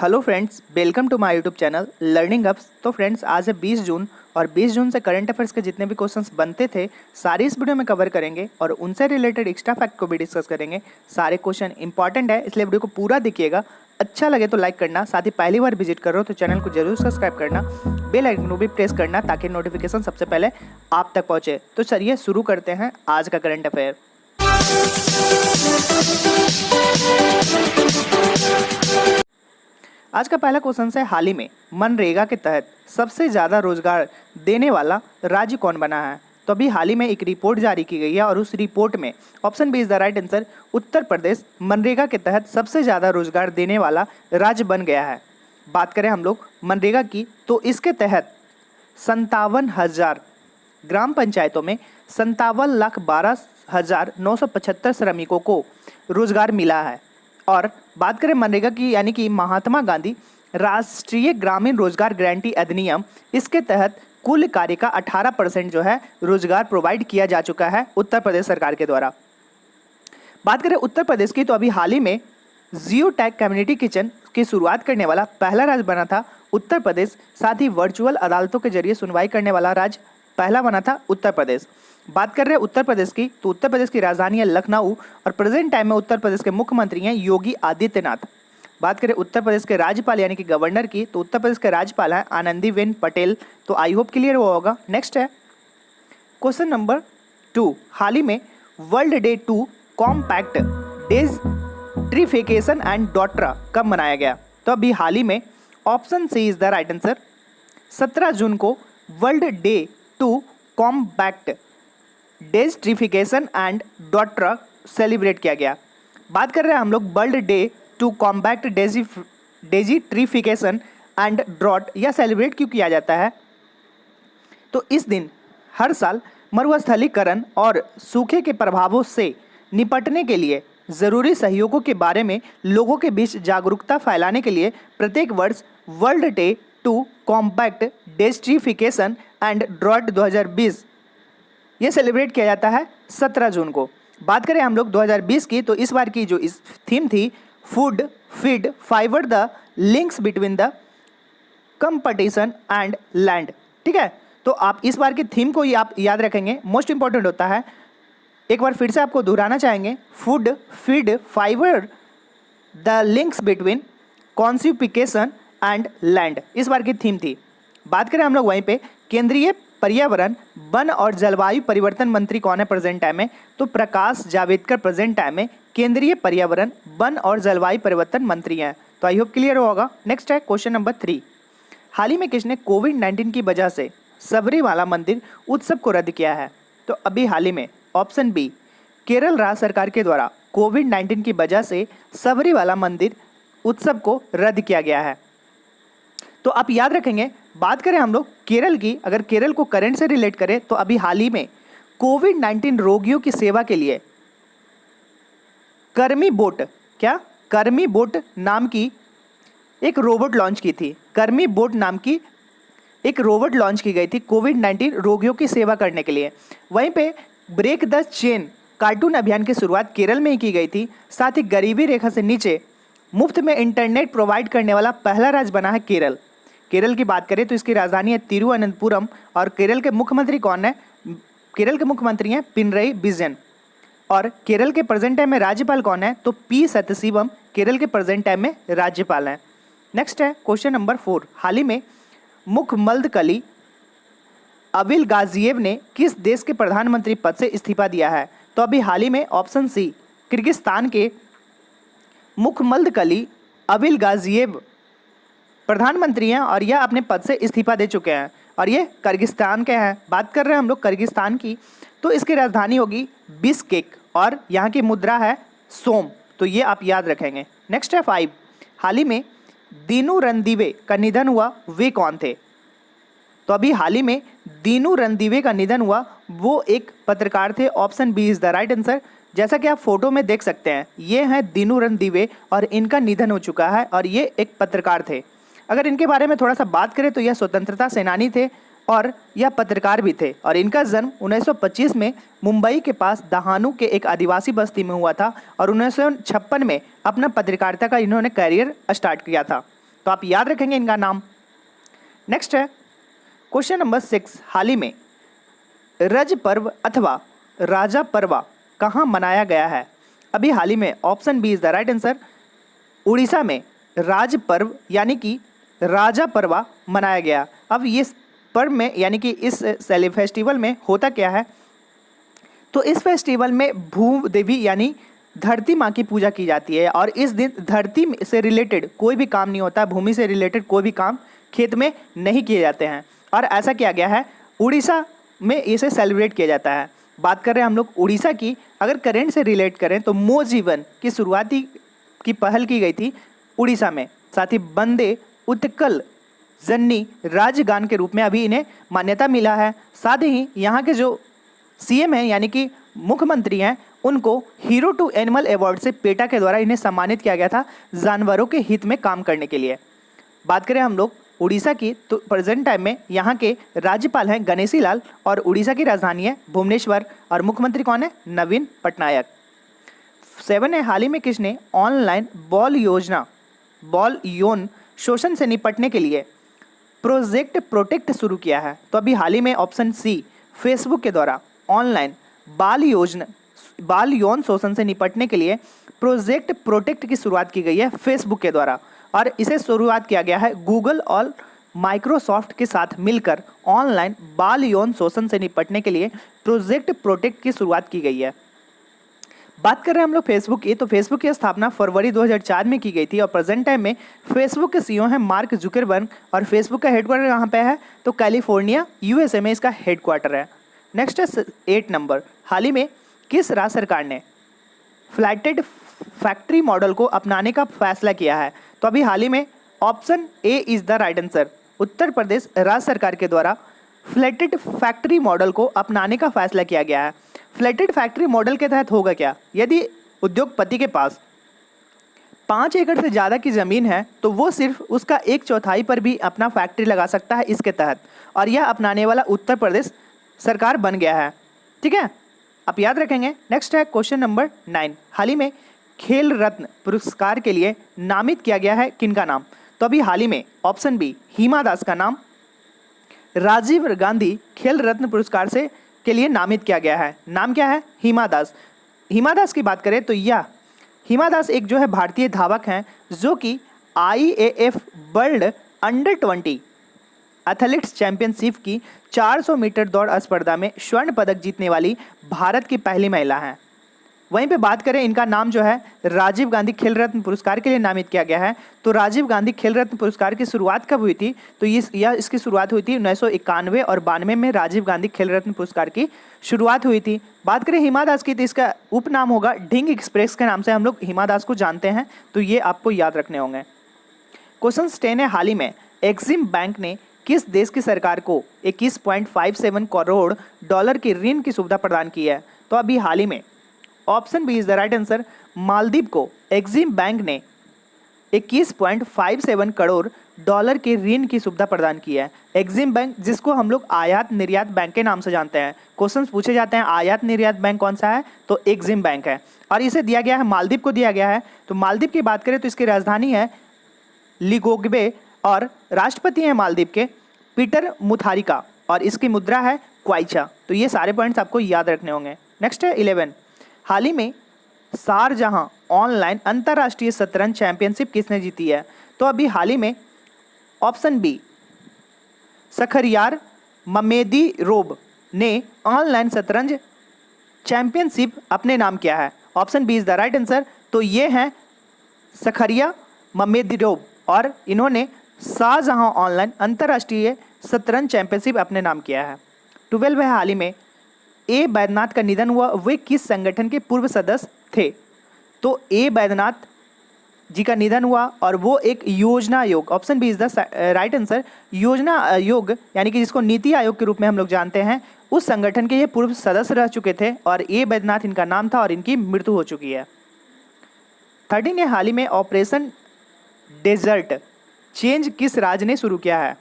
Hello friends, welcome to my YouTube channel Learning Ups. तो friends, आज है 20 जून और 20 जून से करंट अफेयर्स के जितने भी क्वेश्चंस बनते थे सारे इस वीडियो में कवर करेंगे और उनसे रिलेटेड एक्स्ट्रा फैक्ट को भी डिस्कस करेंगे। सारे क्वेश्चन इंपॉर्टेंट है, इसलिए वीडियो को पूरा देखिएगा। अच्छा लगे तो लाइक करना, साथ ही पहली बार विजिट कर रहे हो तो चैनल को जरूर सब्सक्राइब करना, बेल आइकन को भी प्रेस करना ताकि नोटिफिकेशन सबसे पहले आप तक पहुँचे। तो चलिए शुरू करते हैं आज का करंट अफेयर। आज का पहला क्वेश्चन है, हाल ही में मनरेगा के तहत सबसे ज़्यादा रोजगार देने वाला राज्य कौन बना है? तो अभी हाल ही में एक रिपोर्ट जारी की गई है और उस रिपोर्ट में option B is the right answer, Uttar Pradesh MNREGA के तहत सबसे ज़्यादा रोजगार देने वाला राज्य बन गया है। बात करें हम लोग मनरेगा की, तो इसके तहत 57,000 ग्राम पंचायतों में 57,12,975 श्रमिकों को रोजगार मिला है। और बात करें मनरेगा की, यानी कि महात्मा गांधी राष्ट्रीय ग्रामीण रोजगार गारंटी अधिनियम, इसके तहत कुल कार्य का 18% जो है रोजगार प्रोवाइड किया जा चुका है उत्तर प्रदेश सरकार के द्वारा। बात करें उत्तर प्रदेश की, तो अभी हाल ही में जियो टैग कम्युनिटी किचन की शुरुआत करने वाला पहला राज्य बना था उत्तर प्रदेश। साथ ही वर्चुअल अदालतों के जरिए सुनवाई करने वाला राज्य पहला बना था उत्तर प्रदेश। बात कर रहे हैं उत्तर प्रदेश की, तो उत्तर प्रदेश की राजधानी है लखनऊ और प्रेजेंट टाइम में उत्तर प्रदेश के मुख्यमंत्री हैं योगी आदित्यनाथ। बात करें उत्तर प्रदेश के राज्यपाल यानी कि गवर्नर की, तो उत्तर प्रदेश के राज्यपाल हैं आनंदीबेन पटेल। तो आई होप क्लियर हुआ होगा। नेक्स्ट है क्वेश्चन नंबर 2, हाल ही में world day to combat desertification and drought कब मनाया गया? तो अभी हाल ही में option C is the right answer, 17 जून को world day to combat desertification and drought celebrate किया गया। बात कर रहे हैं हम लोग world day to combat desertification and drought, यह सेलिब्रेट क्यों किया जाता है? तो इस दिन हर साल मरुस्थलीकरण और सूखे के प्रभावों से निपटने के लिए ज़रूरी सहयोगों के बारे में लोगों के बीच जागरूकता फैलाने के लिए प्रत्येक वर्ष world day to combat desertification and drought 2020 ये सेलिब्रेट किया जाता है 17 जून को। बात करें हम लोग 2020 की, तो इस बार की जो इस थीम थी, food feed fibre the links between the competition and land. ठीक है, तो आप इस बार की थीम को आप याद रखेंगे, मोस्ट इंपॉर्टेंट होता है। एक बार फिर से आपको दोहराना चाहेंगे, food feed fibre the links between consumption and land इस बार की थीम थी। बात करें हम लोग वहीं पे केंद्रीय पर्यावरण वन और जलवायु परिवर्तन मंत्री कौन है प्रेजेंट टाइम में? तो प्रकाश जावड़ेकर प्रेजेंट टाइम में केंद्रीय पर्यावरण वन और जलवायु परिवर्तन मंत्री हैं। तो आई होप क्लियर होगा। नेक्स्ट है क्वेश्चन नंबर 3, हाल ही में किसने कोविड-19 की वजह से सबरीमाला मंदिर उत्सव को रद्द किया है? तो अभी हाल ही में ऑप्शन बी, केरल राज्य सरकार के द्वारा कोविड-19 की वजह से सबरीमाला मंदिर उत्सव को रद्द किया गया है। तो आप याद रखेंगे, बात करें हम लोग केरल की, अगर केरल को करंट से रिलेट करें तो अभी हाल ही में कोविड-19 रोगियों की सेवा के लिए कर्मी बोट नाम की एक रोबोट लॉन्च की थी। कर्मी बोट नाम की एक रोबोट लॉन्च की गई थी कोविड-19 रोगियों की सेवा करने के लिए। वहीं पे ब्रेक द चेन कार्टून अभियान की शुरुआत केरल में ही की गई थी। साथ ही गरीबी रेखा से नीचे मुफ्त में इंटरनेट प्रोवाइड करने वाला पहला राज्य बना है केरल। केरल की बात करें तो इसकी राजधानी है तिरुवनंतपुरम और केरल के मुख्यमंत्री कौन है? केरल के मुख्यमंत्री हैं पिनरई विजयन। और केरल के प्रेजेंट टाइम में राज्यपाल कौन है? तो पी सत्यशिवम केरल के प्रेजेंट टाइम में राज्यपाल हैं। नेक्स्ट है क्वेश्चन नंबर 4, हाल ही में मुखमल्दकली अविल गाजिएव ने किस देश के प्रधानमंत्री पद से इस्तीफा दिया है? तो अभी हाल ही में ऑप्शन सी, किर्गिस्तान के मुखमल्दकली अविल गाजिएव प्रधानमंत्री हैं और यह अपने पद से इस्तीफा दे चुके हैं और ये किर्गिस्तान के हैं। बात कर रहे हैं हम लोग किर्गिस्तान की, तो इसकी राजधानी होगी बिश्केक और यहाँ की मुद्रा है सोम। तो ये आप याद रखेंगे। नेक्स्ट है 5, हाल ही में दीनू रणदीवे का निधन हुआ, वे कौन थे? तो अभी हाल ही में दीनू रणदीवे का निधन हुआ, वो एक पत्रकार थे। Option B is the right answer. जैसा कि आप फोटो में देख सकते हैं, ये हैं दीनू रणदीवे और इनका निधन हो चुका है और ये एक पत्रकार थे। अगर इनके बारे में थोड़ा सा बात करें तो यह स्वतंत्रता सेनानी थे और यह पत्रकार भी थे और इनका जन्म 1925 में मुंबई के पास दहानू के एक आदिवासी बस्ती में हुआ था और 1956 में अपना पत्रकारिता का इन्होंने करियर स्टार्ट किया था। तो आप याद रखेंगे इनका नाम। नेक्स्ट है क्वेश्चन नंबर 6, हाल ही में रज पर्व अथवा राजा पर्वा कहाँ मनाया गया है? अभी हाल ही में option B is the right answer, Odisha में राज पर्व यानी कि राजा पर्वा मनाया गया। अब ये पर्व में यानी कि इस फेस्टिवल में होता क्या है, तो इस फेस्टिवल में भू देवी यानी धरती माँ की पूजा की जाती है और इस दिन धरती से रिलेटेड कोई भी काम नहीं होता, भूमि से रिलेटेड कोई भी काम खेत में नहीं किए जाते हैं और ऐसा किया गया है उड़ीसा में इसे सेलिब्रेट किया जाता है। बात कर रहे हैं हम लोग उड़ीसा की। अगर करेंट से रिलेट करें तो मो जीवन की शुरुआती की पहल की गई थी उड़ीसा में। साथ ही बंदे उत्कल जननी राजगान के रूप में अभी इन्हें मान्यता मिला है। साथ ही यहाँ के जो सीएम हैं यानी कि मुख्यमंत्री हैं, उनको हीरो टू एनिमल अवार्ड से पेटा के द्वारा इन्हें सम्मानित किया गया था जानवरों के हित में काम करने के लिए। बात करें हम लोग उड़ीसा की तो प्रेजेंट टाइम में यहाँ के राज्यपाल हैं गणेशी लाल और उड़ीसा की राजधानी है भुवनेश्वर और मुख्यमंत्री कौन है? नवीन पटनायक। 7 है, हाल ही में किसने ऑनलाइन बाल यौन शोषण से निपटने के लिए प्रोजेक्ट प्रोटेक्ट शुरू किया है? तो अभी हाल ही में ऑप्शन सी फेसबुक के द्वारा ऑनलाइन बाल यौन शोषण से निपटने के लिए प्रोजेक्ट प्रोटेक्ट की शुरुआत की गई है फेसबुक के द्वारा और इसे शुरुआत किया गया है गूगल और माइक्रोसॉफ्ट के साथ मिलकर ऑनलाइन बाल यौन शोषण से निपटने के लिए प्रोजेक्ट प्रोटेक्ट की शुरुआत की गई है। बात कर रहे हैं हम लोग फेसबुक की, तो फेसबुक की स्थापना फरवरी 2004 में की गई थी और प्रेजेंट टाइम में फेसबुक के सीईओ हैं मार्क जुकरबर्ग और फेसबुक का हेडक्वार्टर कहाँ पे है? तो कैलिफोर्निया यूएसए में इसका हेडक्वार्टर है। नेक्स्ट है 8 नंबर, हाल ही में किस राज्य सरकार ने फ्लैटेड फैक्ट्री मॉडल को अपनाने का फैसला किया है? तो अभी हाल ही में option A is the right answer, Uttar Pradesh राज्य सरकार के द्वारा फ्लैटेड फैक्ट्री मॉडल को अपनाने का फैसला किया गया है। फ्लैटेड फैक्ट्री मॉडल के तहत होगा क्या? यदि उद्योगपति के पास 5 एकड़ से ज़्यादा की ज़मीन है तो वो सिर्फ उसका 1/4 पर भी अपना फैक्ट्री लगा सकता है इसके तहत, और यह अपनाने वाला उत्तर प्रदेश सरकार बन गया है। ठीक है, आप याद रखेंगे। नेक्स्ट है क्वेश्चन नंबर 9, हाल ही में खेल रत्न पुरस्कार के लिए नामित किया गया है किनका नाम? तो अभी हाल ही में ऑप्शन बी हिमा दास का नाम राजीव गांधी खेल रत्न पुरस्कार से के लिए नामित किया गया है। नाम क्या है? हिमा दास। हिमा दास की बात करें तो यह हिमा दास एक जो है भारतीय धावक हैं जो कि IAAF world under 20 athletics championship की 400 मीटर दौड़ स्पर्धा में स्वर्ण पदक जीतने वाली भारत की पहली महिला हैं। वहीं पे बात करें इनका नाम जो है राजीव गांधी खेल रत्न पुरस्कार के लिए नामित किया गया है। तो राजीव गांधी खेल रत्न पुरस्कार की शुरुआत कब हुई थी? तो इसकी शुरुआत हुई थी 1991 और 92 में राजीव गांधी खेल रत्न पुरस्कार की शुरुआत हुई थी। बात करें हिमा दास की तो इसका उपनाम होगा ढिंग एक्सप्रेस के नाम से हम लोग हिमा दास को जानते हैं, तो ये आपको याद रखने होंगे। क्वेश्चन 10 है, हाल ही में एक्सिम बैंक ने किस देश की सरकार को 21.57 करोड़ डॉलर की ऋण की सुविधा प्रदान की है? तो अभी हाल ही में option B is the right answer, Maldives को एक्सिम बैंक ने 21.57 करोड़ डॉलर के ऋण की सुविधा प्रदान की है। एक्सिम बैंक जिसको हम लोग आयात निर्यात बैंक के नाम से जानते हैं, क्वेश्चंस पूछे जाते हैं आयात निर्यात बैंक कौन सा है? तो एक्सिम बैंक है और इसे दिया गया है मालदीव को दिया गया है। तो मालदीव की बात करें तो इसकी राजधानी है लिगोग्बे और राष्ट्रपति हैं मालदीव के पीटर मुथारिका और इसकी मुद्रा है क्वाइचा। तो ये सारे पॉइंट्स आपको याद रखने होंगे। नेक्स्ट है 11, हाल ही में शारजाह ऑनलाइन अंतर्राष्ट्रीय शतरंज चैंपियनशिप किसने जीती है? तो अभी हाल ही में ऑप्शन बी शखरियार ममेदीरोव ने ऑनलाइन शतरंज चैंपियनशिप अपने नाम किया है। Option B is the right answer. तो ये हैं शखरिया ममेदीरोव और इन्होंने शारजाह ऑनलाइन अंतर्राष्ट्रीय शतरंज चैंपियनशिप अपने नाम किया है। 12 है, हाल ही में ए बैद्यनाथ का निधन हुआ, वे किस संगठन के पूर्व सदस्य थे? तो ए बैद्यनाथ जी का निधन हुआ और वो एक योजना आयोग, option B is the right answer, योजना आयोग यानी कि जिसको नीति आयोग के रूप में हम लोग जानते हैं, उस संगठन के ये पूर्व सदस्य रह चुके थे और ए बैद्यनाथ इनका नाम था और इनकी मृत्यु हो चुकी है। 13 ने हाल ही में ऑपरेशन डेजर्ट चेंज किस राज्य ने शुरू किया है?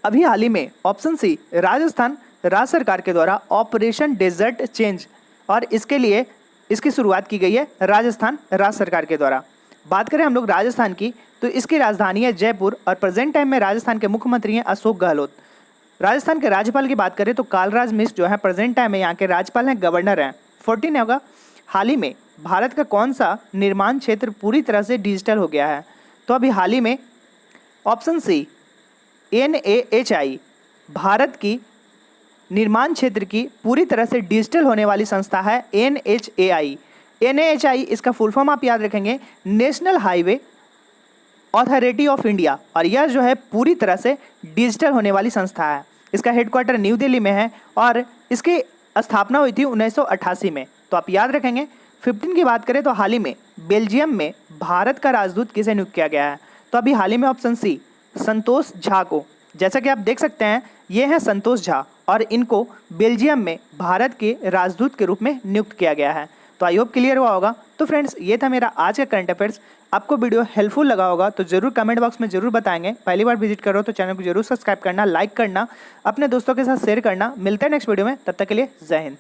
अभी हाल ही में ऑप्शन सी राजस्थान राज्य सरकार के द्वारा ऑपरेशन डेजर्ट चेंज और इसके लिए इसकी शुरुआत की गई है राजस्थान राज्य सरकार के द्वारा। बात करें हम लोग राजस्थान की तो इसकी राजधानी है जयपुर और प्रेजेंट टाइम में राजस्थान के मुख्यमंत्री हैं अशोक गहलोत। राजस्थान के राज्यपाल की बात करें तो कालराज मिश्र जो है प्रेजेंट टाइम में यहाँ के राज्यपाल हैं, गवर्नर हैं। 14 होगा, हाल ही में भारत का कौन सा निर्माण क्षेत्र पूरी तरह से डिजिटल हो गया है? तो अभी हाल ही में ऑप्शन सी NAHI भारत की निर्माण क्षेत्र की पूरी तरह से डिजिटल होने वाली संस्था है NHAI। NHAI इसका फुल फॉर्म आप याद रखेंगे, national highway authority of India, और यह जो है पूरी तरह से डिजिटल होने वाली संस्था है। इसका हेडक्वार्टर न्यू दिल्ली में है और इसकी स्थापना हुई थी 1988 में। तो आप याद रखेंगे। 15 की बात करें तो हाल ही में बेल्जियम में भारत का राजदूत किसे नियुक्त किया गया है? तो अभी हाल ही में ऑप्शन सी संतोष झा को, जैसा कि आप देख सकते हैं ये हैं संतोष झा और इनको बेल्जियम में भारत के राजदूत के रूप में नियुक्त किया गया है। तो आई होप क्लियर हुआ होगा। तो फ्रेंड्स ये था मेरा आज का करंट अफेयर्स। आपको वीडियो हेल्पफुल लगा होगा तो जरूर कमेंट बॉक्स में जरूर बताएंगे। पहली बार विजिट करो तो चैनल को जरूर सब्सक्राइब करना, लाइक करना, अपने दोस्तों के साथ शेयर करना। मिलते हैं नेक्स्ट वीडियो में, तब तक के लिए जय हिंद।